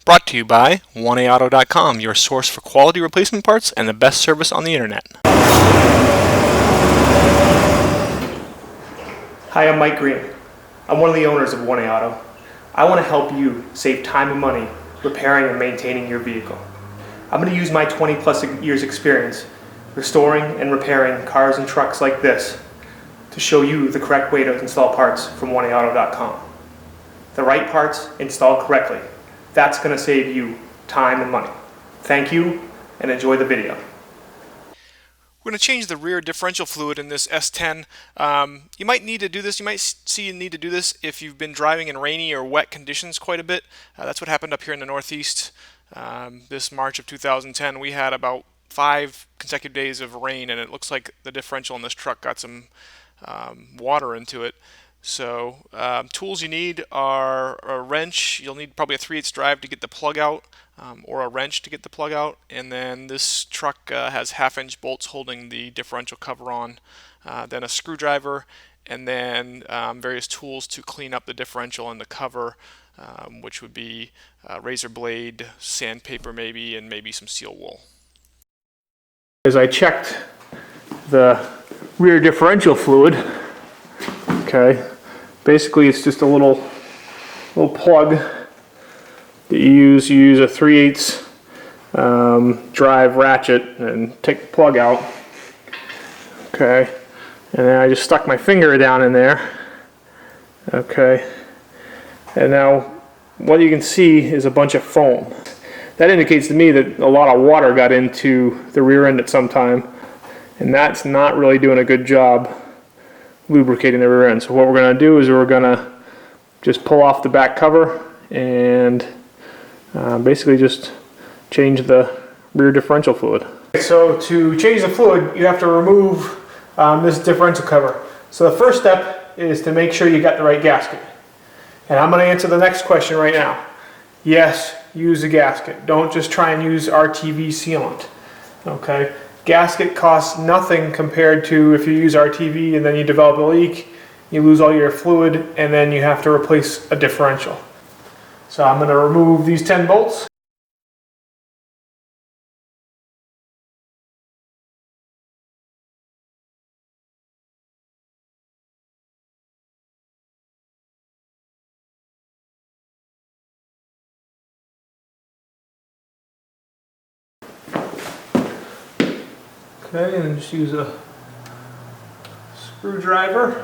Brought to you by 1AAuto.com, your source for quality replacement parts and the best service on the internet. Hi, I'm Mike Green. I'm one of the owners of 1A Auto. I want to help you save time and money repairing and maintaining your vehicle. I'm going to use my 20 plus years experience restoring and repairing cars and trucks like this to show you the correct way to install parts from 1AAuto.com. The right parts installed correctly. That's going to save you time and money. Thank you and enjoy the video. We're going to change the rear differential fluid in this S10. You might need to do this. You might see you need to do this if you've been driving in rainy or wet conditions quite a bit. That's what happened up here in the Northeast this March of 2010. We had about 5 consecutive days of rain, and it looks like the differential in this truck got some water into it. So tools you need are a wrench. You'll need probably a 3/8 drive to get the plug out, or a wrench to get the plug out. And then this truck has 1/2-inch bolts holding the differential cover on. Then a screwdriver, and then various tools to clean up the differential and the cover, which would be a razor blade, sandpaper maybe, and maybe some steel wool. As I checked the rear differential fluid, okay, basically it's just a little plug that you use. You use a 3/8 drive ratchet and take the plug out, okay, and then I just stuck my finger down in there, okay, and now what you can see is a bunch of foam. That indicates to me that a lot of water got into the rear end at some time, and that's not really doing a good job lubricating the rear end. So what we're going to do is we're going to just pull off the back cover and basically just change the rear differential fluid. So to change the fluid, you have to remove this differential cover. So the first step is to make sure you got the right gasket. And I'm going to answer the next question right now. Yes, use a gasket. Don't just try and use RTV sealant. Okay? Gasket costs nothing compared to if you use RTV and then you develop a leak, you lose all your fluid, and then you have to replace a differential. So I'm going to remove these 10 bolts. Okay, and just use a screwdriver.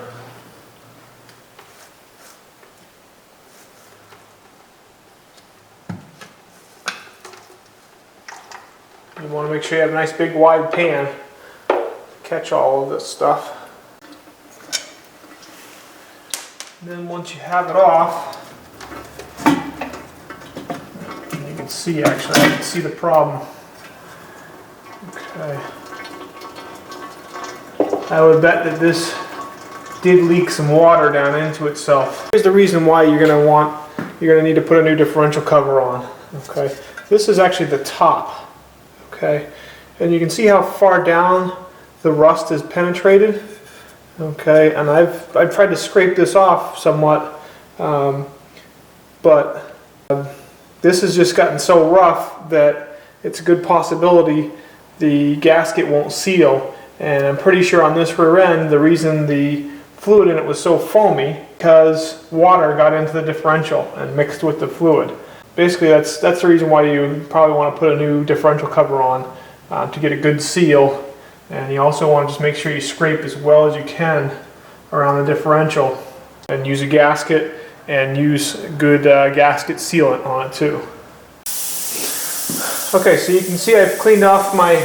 You want to make sure you have a nice big wide pan to catch all of this stuff. And then once you have it off, you can see, actually, I can see the problem. Okay. I would bet that this did leak some water down into itself. Here's the reason why you're going to need to put a new differential cover on. Okay, this is actually the top. Okay, and you can see how far down the rust is penetrated. Okay, and I've tried to scrape this off somewhat, but this has just gotten so rough that it's a good possibility the gasket won't seal. And I'm pretty sure on this rear end, the reason the fluid in it was so foamy because water got into the differential and mixed with the fluid. Basically, that's the reason why you probably want to put a new differential cover on to get a good seal. And you also want to just make sure you scrape as well as you can around the differential and use a gasket and use good gasket sealant on it too. Okay, so you can see I've cleaned off my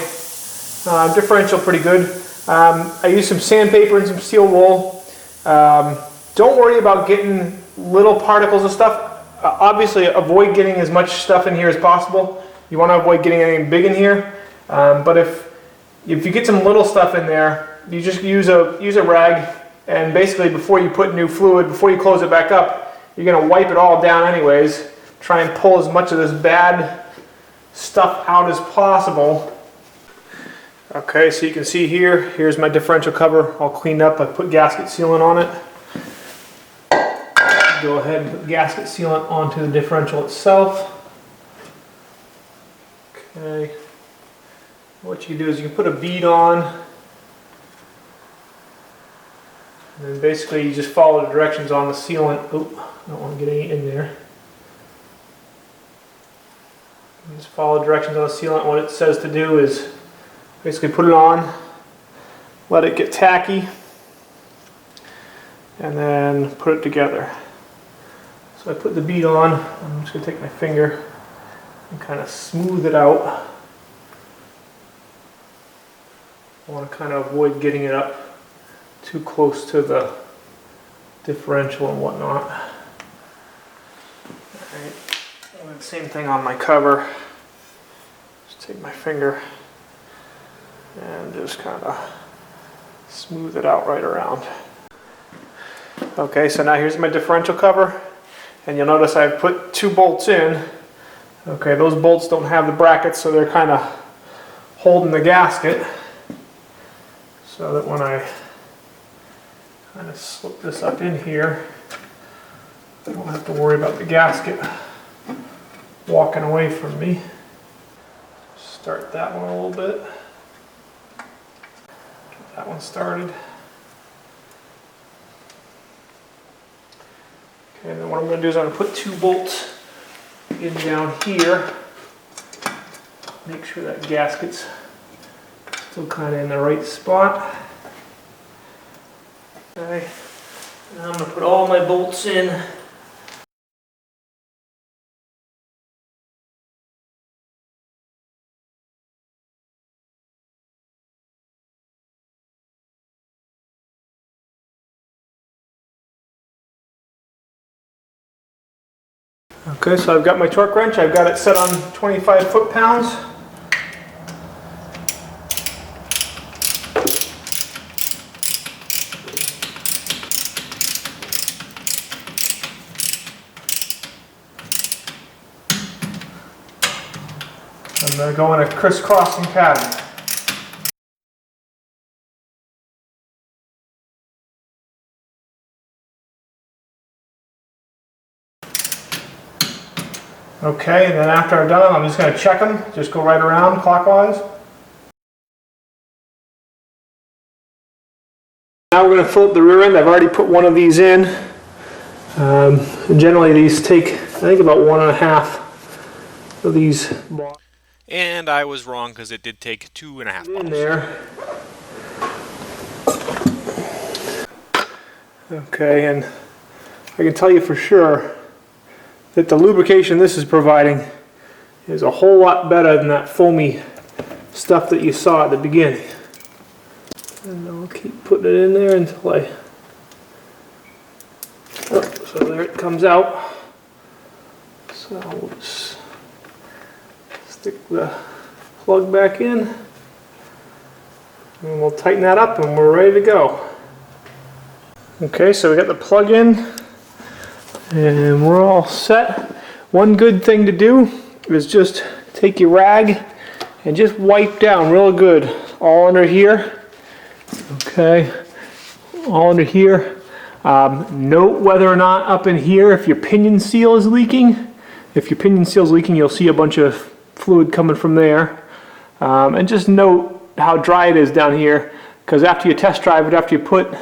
differential pretty good. I used some sandpaper and some steel wool. Don't worry about getting little particles of stuff. Obviously, avoid getting as much stuff in here as possible. You want to avoid getting anything big in here. But if you get some little stuff in there, you just use a rag, and basically before you put new fluid, before you close it back up, you're going to wipe it all down anyways. Try and pull as much of this bad stuff out as possible. Okay, so you can see here's my differential cover all cleaned up. I put gasket sealant on it. Go ahead and put gasket sealant onto the differential itself. Okay. What you do is you can put a bead on, and then basically you just follow the directions on the sealant. Oop, I don't want to get any in there. You just follow the directions on the sealant. What it says to do is basically put it on, let it get tacky, and then put it together. So I put the bead on. I'm just going to take my finger and kind of smooth it out. I want to kind of avoid getting it up too close to the differential and whatnot. Alright, and same thing on my cover. Just take my finger and just kind of smooth it out right around. Okay, so now here's my differential cover, and you'll notice I've put 2 bolts in. Okay, those bolts don't have the brackets, so they're kind of holding the gasket, so that when I kind of slip this up in here, I don't have to worry about the gasket walking away from me. Start that one a little bit. Get that one started. Okay, and then what I'm going to do is I'm going to put 2 bolts in down here. Make sure that gasket's still kind of in the right spot. Okay, now I'm going to put all my bolts in. Okay, so I've got my torque wrench. I've got it set on 25 foot-pounds. I'm going to go in a crisscrossing pattern. Okay, and then after I've done them, I'm just going to check them. Just go right around clockwise. Now we're going to fill up the rear end. I've already put one of these in. Generally these take, I think, about 1.5 of these balls. And I was wrong because it did take 2.5 balls. In there. Okay, and I can tell you for sure that the lubrication this is providing is a whole lot better than that foamy stuff that you saw at the beginning. And I'll keep putting it in there until I... Oh, so there it comes out. So we'll just stick the plug back in, and we'll tighten that up and we're ready to go. Okay, so we got the plug in and we're all set. One good thing to do is just take your rag and just wipe down real good all under here. Okay, all under here. Note whether or not up in here if your pinion seal is leaking. If your pinion seal is leaking, you'll see a bunch of fluid coming from there. And just note how dry it is down here, because after you test drive it, after you put,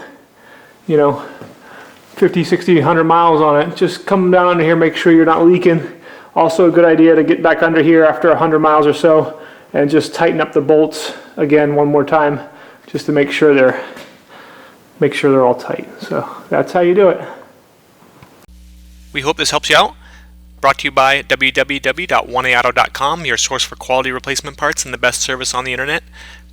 50, 60, 100 miles on it, just come down under here, make sure you're not leaking. Also a good idea to get back under here after 100 miles or so and just tighten up the bolts again one more time, just to make sure they're all tight. So that's how you do it. We hope this helps you out. Brought to you by www.1aauto.com, your source for quality replacement parts and the best service on the internet.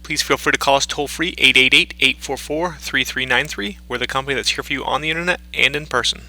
Please feel free to call us toll-free 888-844-3393. We're the company that's here for you on the internet and in person.